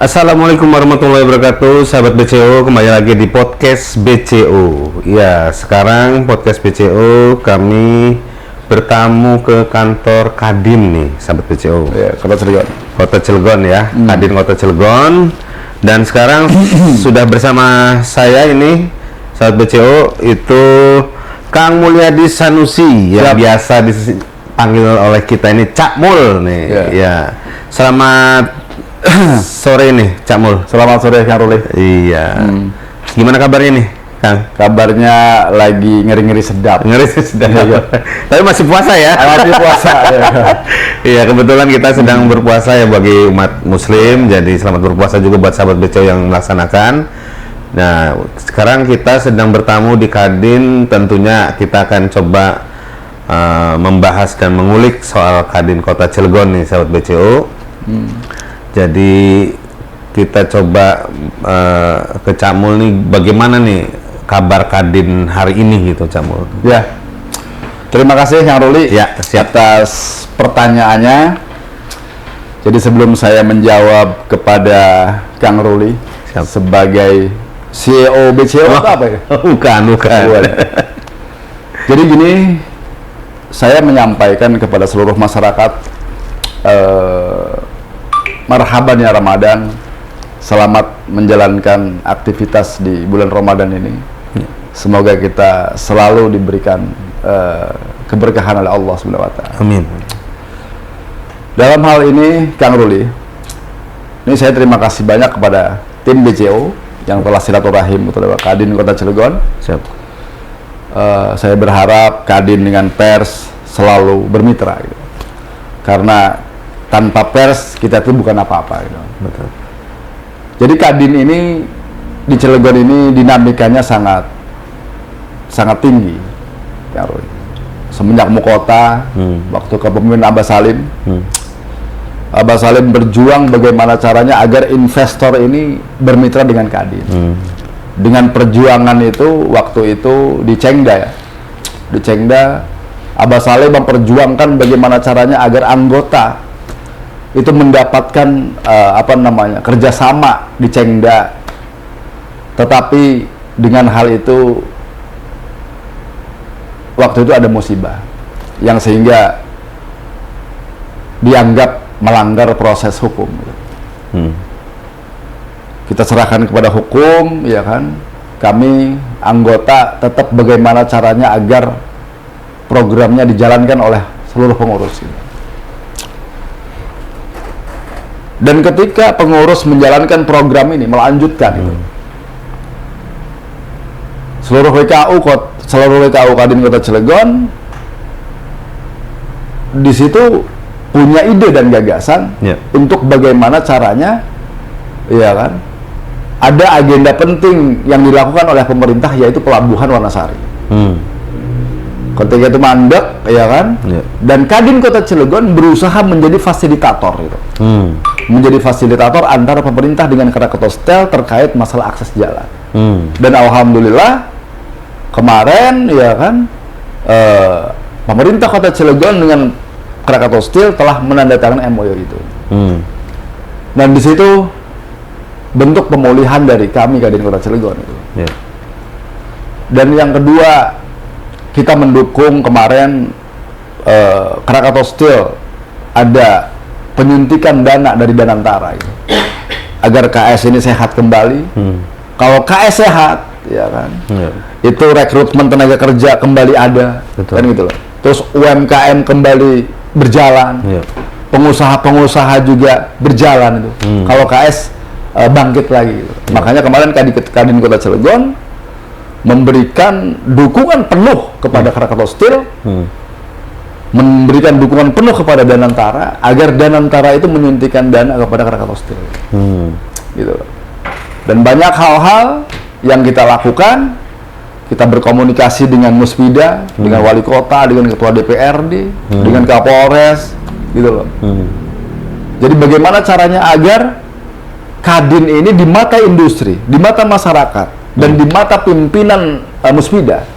Assalamualaikum warahmatullahi wabarakatuh, sahabat BCO, kembali lagi di podcast BCO. Ya, sekarang podcast BCO kami bertamu ke kantor Kadin nih, sahabat BCO. Ya, Kota Cilegon. Kota Cilegon ya, Kadin Kota Cilegon. Dan sekarang sudah bersama saya ini, sahabat BCO, itu Kang Mulyadi Sanusi yang biasa dipanggil oleh kita ini Cak Mul nih. Ya. Selamat sore nih, Cak Mul. Selamat sore, Kang Ruli. Iya. Gimana kabarnya nih, Kang? Kabarnya lagi ngeri-ngeri sedap. Ngeri sedap. Iya. Tapi masih puasa ya? Masih puasa. Iya, kebetulan kita sedang berpuasa ya bagi umat Muslim. Jadi selamat berpuasa juga buat sahabat BCO yang melaksanakan. Nah, sekarang kita sedang bertamu di Kadin. Tentunya kita akan coba membahas dan mengulik soal Kadin Kota Cilegon nih, sahabat BCO. Jadi kita coba ke Cak Mul nih, bagaimana nih kabar Kadin hari ini gitu, Cak Mul? Ya, terima kasih Kang Ruli atas pertanyaannya. Jadi sebelum saya menjawab kepada Kang Ruli sebagai CEO BCO apa ya? Bukan. Jadi gini, saya menyampaikan kepada seluruh masyarakat, marhaban ya Ramadan, selamat menjalankan aktivitas di bulan Ramadan ini. Semoga kita selalu diberikan keberkahan oleh Allah Subhanahu wa Ta'ala. Amin. Dalam hal ini, Kang Ruli, ini saya terima kasih banyak kepada tim BCO yang telah silaturahim kepada Kadin Kota Cilegon. Siap. Saya berharap Kadin dengan pers selalu bermitra, gitu. Karena tanpa pers kita tuh bukan apa-apa, gitu. Betul. Jadi Kadin ini di Cilegon ini dinamikanya sangat tinggi, ya, semenjak Mukota, waktu kepemimpinan Abah Salim. Abah Salim berjuang bagaimana caranya agar investor ini bermitra dengan Kadin. Dengan perjuangan itu, waktu itu di Cengda ya, di Cengda Abah Salim memperjuangkan bagaimana caranya agar anggota itu mendapatkan kerjasama di Cengda. Tetapi dengan hal itu, waktu itu ada musibah yang sehingga dianggap melanggar proses hukum. Kita serahkan kepada hukum, ya kan? Kami anggota tetap bagaimana caranya agar programnya dijalankan oleh seluruh pengurus, gitu. Dan ketika pengurus menjalankan program ini, melanjutkan itu, seluruh WKU Kadin Kota Cilegon di situ punya ide dan gagasan untuk bagaimana caranya, ya kan, ada agenda penting yang dilakukan oleh pemerintah, yaitu pelabuhan Wanasari. Ketika itu mandek, ya kan, dan Kadin Kota Cilegon berusaha menjadi fasilitator, gitu. Menjadi fasilitator antara pemerintah dengan Krakatau terkait masalah akses jalan. Dan alhamdulillah kemarin, ya kan, pemerintah Kota Cilegon dengan Krakatau telah menandatangani MOU itu. Dan di situ bentuk pemulihan dari kami Kadin Kota Cilegon itu. Dan yang kedua, kita mendukung kemarin Krakatau ada penyuntikan dana dari Danantara, gitu, agar KS ini sehat kembali. Kalau KS sehat, ya kan, itu rekrutmen tenaga kerja kembali ada. Betul. Kan gitu loh. Terus UMKM kembali berjalan, pengusaha-pengusaha juga berjalan itu. Kalau KS bangkit lagi, gitu. Makanya kemarin Kadin Kota Cilegon memberikan dukungan penuh kepada Krakatau memberikan dukungan penuh kepada Danantara agar Danantara itu menyuntikkan dana kepada Krakatau gitu. Dan banyak hal-hal yang kita lakukan, kita berkomunikasi dengan Musbida, dengan wali kota, dengan ketua DPRD, dengan Kapolres, gitu loh. Jadi bagaimana caranya agar Kadin ini di mata industri, di mata masyarakat, dan di mata pimpinan Musbida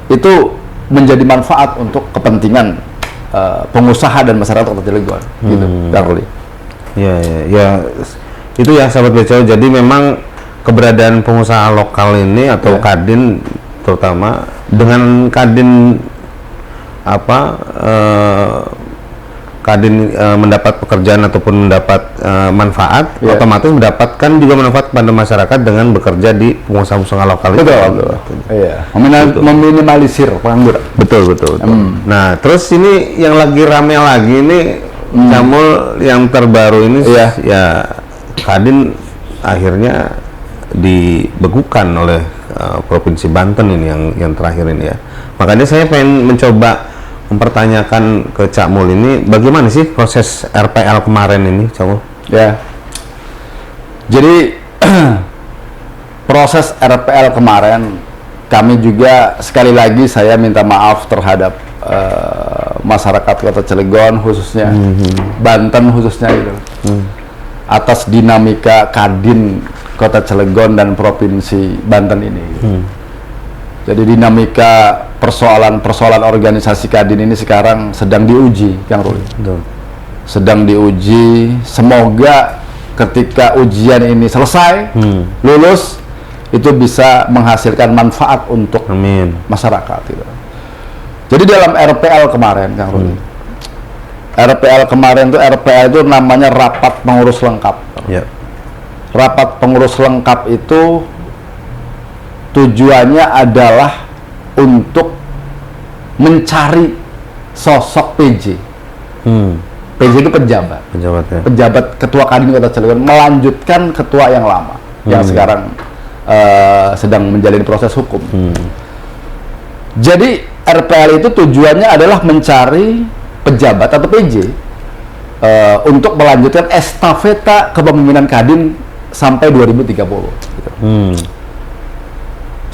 itu menjadi manfaat untuk kepentingan pengusaha dan masyarakat Kota Cilegon, gitu, Kang Ruli. Ya, Itu ya sahabat BCO, jadi memang keberadaan pengusaha lokal ini atau Kadin terutama dengan Kadin Kadin mendapat pekerjaan ataupun mendapat manfaat, otomatis mendapatkan juga manfaat pada masyarakat dengan bekerja di pengusaha-pengusaha lokal itu. Iya. Meminimalisir pengangguran. Betul. Nah, terus ini yang lagi rame lagi ini Camul yang terbaru ini ya Kadin akhirnya dibekukan oleh Provinsi Banten ini yang terakhir ini ya. Makanya saya pengen mencoba mempertanyakan ke Cak Mul ini bagaimana sih proses RPL kemarin ini, Cak Mul? Ya. Jadi proses RPL kemarin kami juga sekali lagi saya minta maaf terhadap masyarakat Kota Cilegon khususnya, Banten khususnya gitu. Atas dinamika Kadin Kota Cilegon dan Provinsi Banten ini. Jadi dinamika persoalan organisasi Kadin ini sekarang sedang diuji, Kang Ruli. Sedang diuji. Semoga ketika ujian ini selesai, lulus, itu bisa menghasilkan manfaat untuk masyarakat. Gitu. Jadi dalam RPL kemarin, Kang Ruli, RPL kemarin itu namanya rapat pengurus lengkap. Rapat pengurus lengkap itu tujuannya adalah untuk mencari sosok PJ. PJ itu pejabat. Pejabat ketua Kadin Kota Cilegon melanjutkan ketua yang lama yang sekarang sedang menjalani proses hukum. Jadi RPL itu tujuannya adalah mencari pejabat atau PJ untuk melanjutkan estafeta kepemimpinan Kadin sampai 2030. Gitu.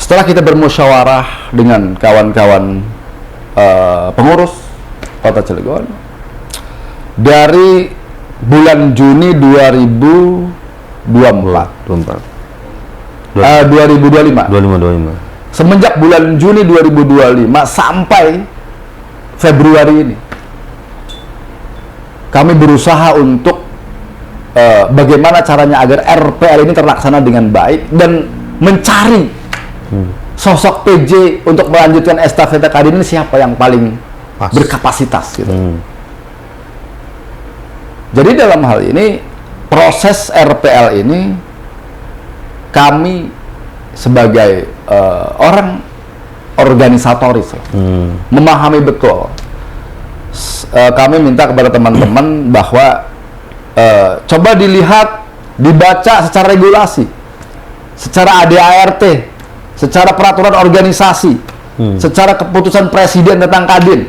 Setelah kita bermusyawarah dengan kawan-kawan pengurus Kota Cilegon, dari bulan Juni 2025. Semenjak bulan Juni 2025 sampai Februari ini, kami berusaha untuk bagaimana caranya agar RPL ini terlaksana dengan baik dan mencari sosok PJ untuk melanjutkan estafeta Kadin ini siapa yang paling berkapasitas gitu. Jadi dalam hal ini proses RPL ini kami sebagai orang organisatoris memahami betul. Kami minta kepada teman-teman bahwa coba dilihat, dibaca secara regulasi, secara ADART, secara peraturan organisasi, secara keputusan presiden tentang Kadin.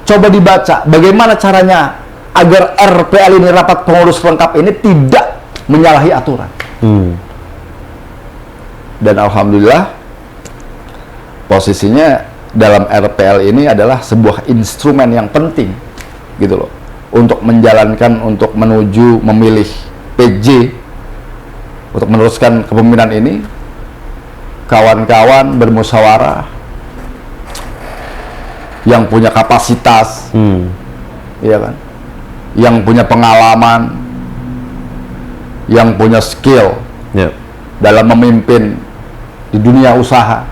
Coba dibaca bagaimana caranya agar RPL ini, rapat pengurus lengkap ini, tidak menyalahi aturan. Dan alhamdulillah posisinya dalam RPL ini adalah sebuah instrumen yang penting gitu loh, untuk menjalankan, untuk menuju memilih PJ untuk meneruskan kepemimpinan ini. Kawan-kawan bermusyawarah yang punya kapasitas, iya kan, yang punya pengalaman, yang punya skill dalam memimpin di dunia usaha,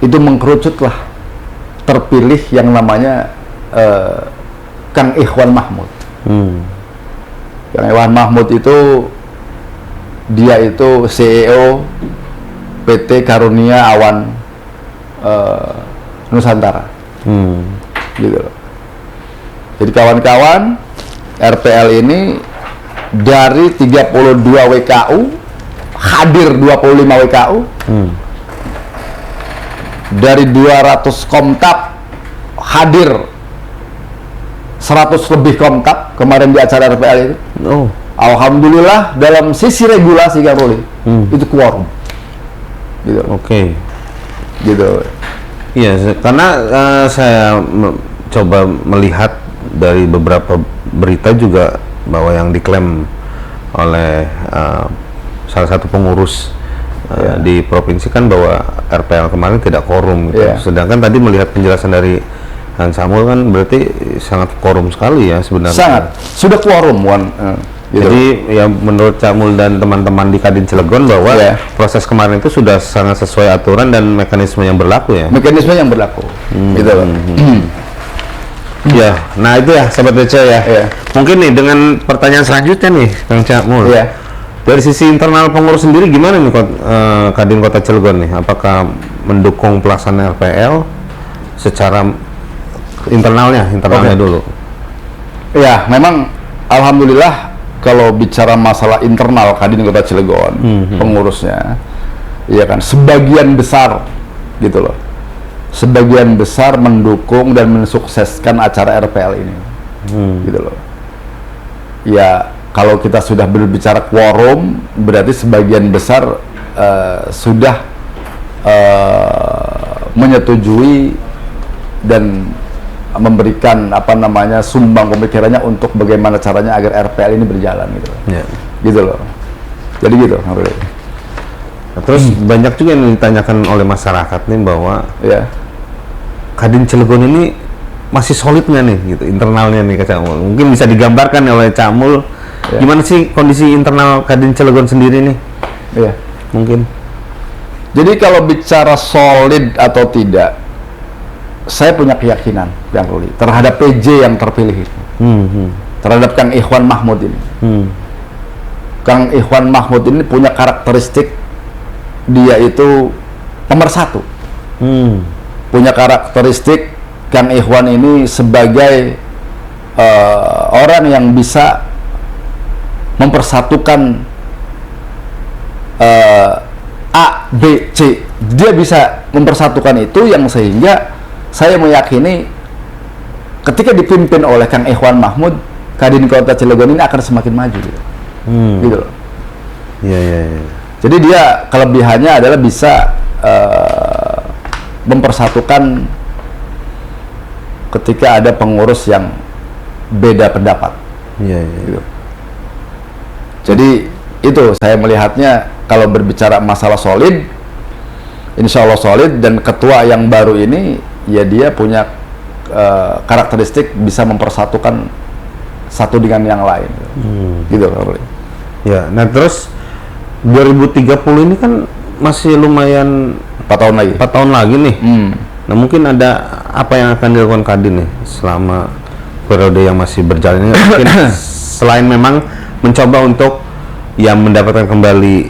itu mengkerucutlah terpilih yang namanya Kang Ikhwan Mahmud. Kang Ikhwan Mahmud itu dia itu CEO PT Karunia Awan Nusantara. Gitu loh. Jadi kawan-kawan, RPL ini dari 32 WKU hadir 25 WKU, dari 200 Komtab hadir 100 lebih Komtab kemarin di acara RPL itu. Alhamdulillah dalam sisi regulasi Kang Ruli, itu quorum. Gitu. Gitu. Iya, karena saya coba melihat dari beberapa berita juga bahwa yang diklaim oleh salah satu pengurus di provinsi kan bahwa RPL kemarin tidak quorum gitu. Sedangkan tadi melihat penjelasan dari Kang Samul kan berarti sangat quorum sekali ya sebenarnya. Sangat. Sudah quorum Gitu. Jadi ya menurut Cak Mul dan teman-teman di Kadin Cilegon bahwa proses kemarin itu sudah sangat sesuai aturan dan mekanisme yang berlaku ya. Mekanisme yang berlaku. Gitu loh. Ya, nah itu ya Sobat BC ya. Mungkin nih dengan pertanyaan selanjutnya nih Kang Cak Mul. Dari sisi internal pengurus sendiri gimana nih Kadin Kota Cilegon nih? Apakah mendukung pelaksanaan RPL secara internalnya dulu? Ya, memang alhamdulillah kalau bicara masalah internal Kadin Kota Cilegon, pengurusnya, ya kan, sebagian besar gitu loh, sebagian besar mendukung dan mensukseskan acara RPL ini, gitu loh. Ya, kalau kita sudah berbicara quorum, berarti sebagian besar sudah menyetujui dan memberikan sumbang pemikirannya untuk bagaimana caranya agar RPL ini berjalan gitu. Gitu loh. Jadi gitu. Nah, terus banyak juga yang ditanyakan oleh masyarakat nih bahwa Kadin Cilegon ini masih solid nggak nih gitu internalnya nih Cak Mul. Mungkin bisa digambarkan oleh Cak Mul gimana sih kondisi internal Kadin Cilegon sendiri nih? Mungkin. Jadi kalau bicara solid atau tidak, saya punya keyakinan yang Ruli terhadap PJ yang terpilih itu, terhadap Kang Ikhwan Mahmud ini. Kang Ikhwan Mahmud ini punya karakteristik dia itu pemersatu. Punya karakteristik Kang Ikhwan ini sebagai orang yang bisa mempersatukan A, B, C. Dia bisa mempersatukan itu yang sehingga saya meyakini ketika dipimpin oleh Kang Ikhwan Mahmud, Kadin Kota Cilegon ini akan semakin maju gitu. Gitu loh. Jadi dia kelebihannya adalah bisa mempersatukan ketika ada pengurus yang beda pendapat. Gitu. Jadi itu saya melihatnya kalau berbicara masalah solid, insya Allah solid, dan ketua yang baru ini ya dia punya karakteristik bisa mempersatukan satu dengan yang lain. Gitu Pak. Ya, nah terus 2030 ini kan masih lumayan 4 tahun lagi. 4 tahun lagi nih. Nah mungkin ada apa yang akan dilakukan Kadin nih selama periode yang masih berjalan ini? Mungkin selain memang mencoba untuk yang mendapatkan kembali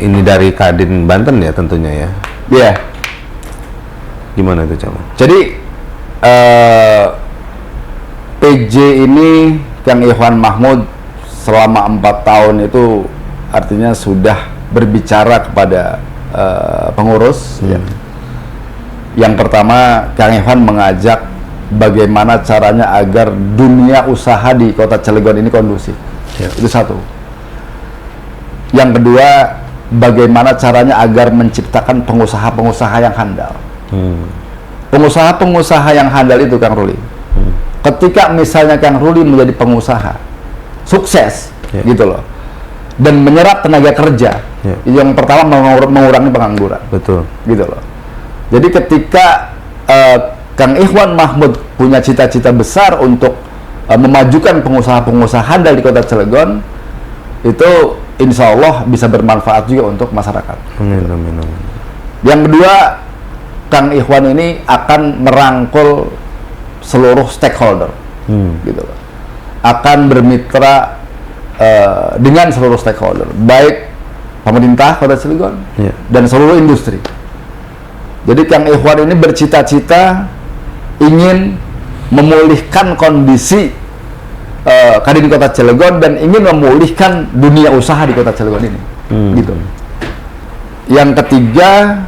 ini dari Kadin Banten ya tentunya ya. Gimana itu Cak? Jadi PJ ini Kang Ikhwan Mahmud selama 4 tahun itu artinya sudah berbicara kepada pengurus. Yang pertama, Kang Ikhwan mengajak bagaimana caranya agar dunia usaha di Kota Cilegon ini kondusif. Itu satu. Yang kedua, bagaimana caranya agar menciptakan pengusaha-pengusaha yang handal. Pengusaha-pengusaha yang handal itu Kang Ruli, ketika misalnya Kang Ruli menjadi pengusaha sukses gitu loh, dan menyerap tenaga kerja, yang pertama mengurangi pengangguran. Betul. Gitu loh. Jadi ketika Kang Ikhwan Mahmud punya cita-cita besar untuk memajukan pengusaha-pengusaha handal di Kota Cilegon, itu insya Allah bisa bermanfaat juga untuk masyarakat. Amin. Yang kedua, Kang Ikhwan ini akan merangkul seluruh stakeholder, gitu loh. Akan bermitra dengan seluruh stakeholder, baik pemerintah Kota Cilegon dan seluruh industri. Jadi Kang Ikhwan ini bercita-cita ingin memulihkan kondisi Kadin Kota Cilegon dan ingin memulihkan dunia usaha di Kota Cilegon ini, gitu. Yang ketiga,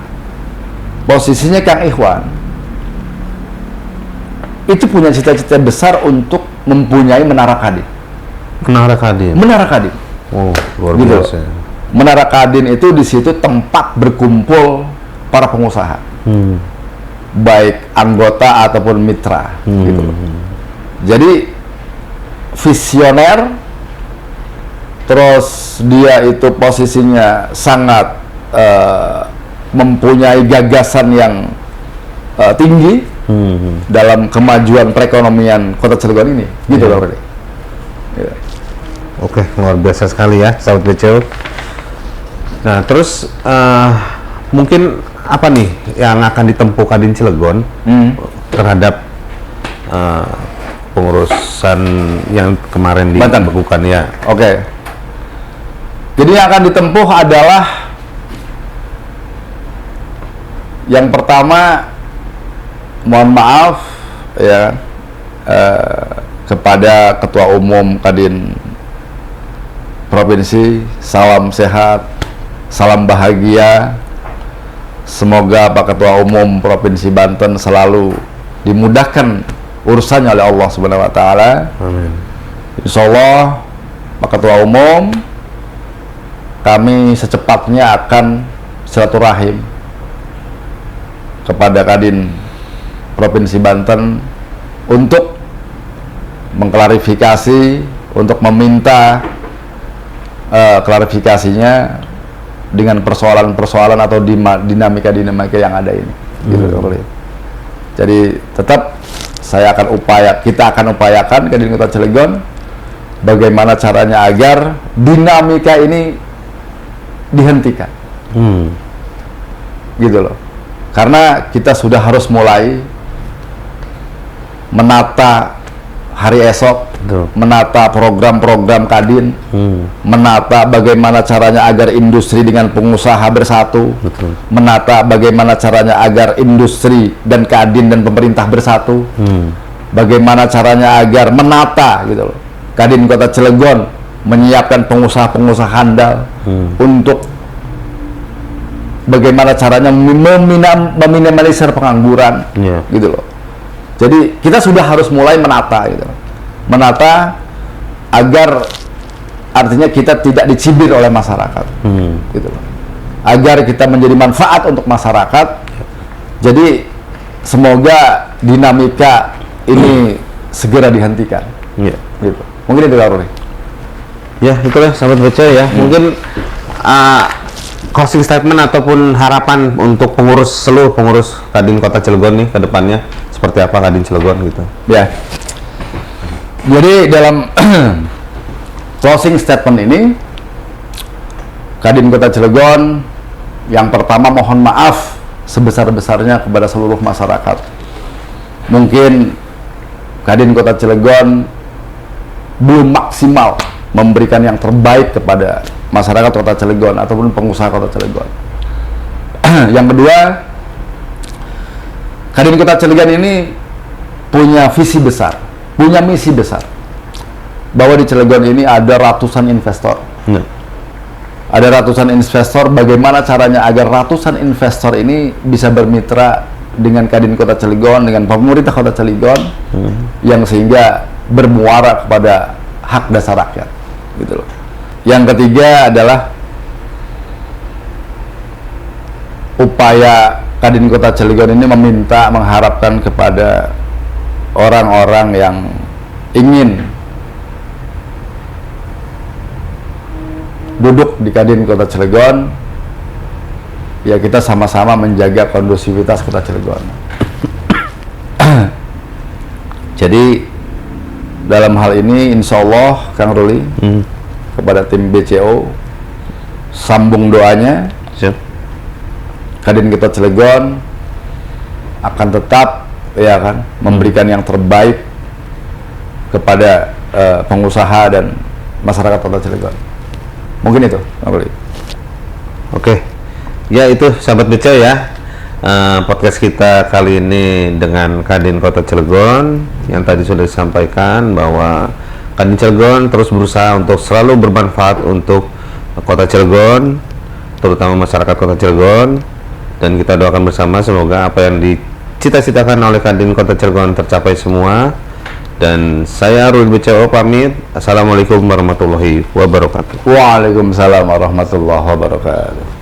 posisinya Kang Ikhwan itu punya cita-cita besar untuk mempunyai Menara Kadin. Menara Kadin. Oh, luar gitu. biasa. Menara Kadin itu di situ tempat berkumpul para pengusaha, baik anggota ataupun mitra, gitu loh. Jadi visioner, terus dia itu posisinya sangat mempunyai gagasan yang tinggi dalam kemajuan perekonomian Kota Cilegon ini, gitu loh. Oke, luar biasa sekali ya, sahabat BCO. Nah, terus mungkin apa nih yang akan ditempuh Kadin Cilegon terhadap pengurusan yang kemarin dibekukan ya? Oke. Jadi yang akan ditempuh adalah yang pertama, mohon maaf ya kepada Ketua Umum Kadin Provinsi, salam sehat, salam bahagia. Semoga Pak Ketua Umum Provinsi Banten selalu dimudahkan urusannya oleh Allah Subhanahu wa taala. Amin. Insyaallah Pak Ketua Umum, kami secepatnya akan silaturahim kepada Kadin Provinsi Banten untuk mengklarifikasi, untuk meminta klarifikasinya dengan persoalan-persoalan atau dinamika-dinamika yang ada ini. Gitu, jadi tetap kita akan upayakan Kadin Kota Cilegon bagaimana caranya agar dinamika ini dihentikan. Gitu loh. Karena kita sudah harus mulai menata hari esok, menata program-program Kadin, menata bagaimana caranya agar industri dengan pengusaha bersatu, menata bagaimana caranya agar industri dan Kadin dan pemerintah bersatu, bagaimana caranya agar menata gitu loh. Kadin Kota Cilegon menyiapkan pengusaha-pengusaha handal untuk bagaimana caranya meminimalisir pengangguran, gitu loh. Jadi kita sudah harus mulai menata gitu. Menata agar artinya kita tidak dicibir oleh masyarakat. Gitu loh. Agar kita menjadi manfaat untuk masyarakat. Jadi semoga dinamika ini segera dihentikan. Gitu. Mungkin itu Ruri. Ya, itulah sahabat BCO ya. Mungkin closing statement ataupun harapan untuk seluruh pengurus Kadin Kota Cilegon nih ke depannya seperti apa Kadin Cilegon gitu. Ya. Jadi dalam closing statement ini Kadin Kota Cilegon yang pertama mohon maaf sebesar-besarnya kepada seluruh masyarakat. Mungkin Kadin Kota Cilegon belum maksimal memberikan yang terbaik kepada masyarakat Kota Cilegon ataupun pengusaha Kota Cilegon. Yang kedua, Kadin Kota Cilegon ini punya visi besar, punya misi besar, bahwa di Cilegon ini ada ratusan investor. Ada ratusan investor, bagaimana caranya agar ratusan investor ini bisa bermitra dengan Kadin Kota Cilegon, dengan pemerintah Kota Cilegon, yang sehingga bermuara kepada hak dasar rakyat, gitu loh. Yang ketiga adalah upaya Kadin Kota Cilegon ini mengharapkan kepada orang-orang yang ingin duduk di Kadin Kota Cilegon, ya kita sama-sama menjaga kondusivitas Kota Cilegon. Jadi dalam hal ini insya Allah Kang Ruli, kepada tim BCO sambung doanya. Kadin Kota Cilegon akan tetap ya kan memberikan yang terbaik kepada pengusaha dan masyarakat Kota Cilegon. Mungkin itu, Oke. Ya itu sahabat BCO ya. Podcast kita kali ini dengan Kadin Kota Cilegon yang tadi sudah disampaikan bahwa Kadin Cilegon terus berusaha untuk selalu bermanfaat untuk Kota Cilegon, terutama masyarakat Kota Cilegon, dan kita doakan bersama semoga apa yang dicita-citakan oleh Kadin Kota Cilegon tercapai semua. Dan saya Ruli BCO pamit. Assalamualaikum warahmatullahi wabarakatuh. Waalaikumsalam warahmatullahi wabarakatuh.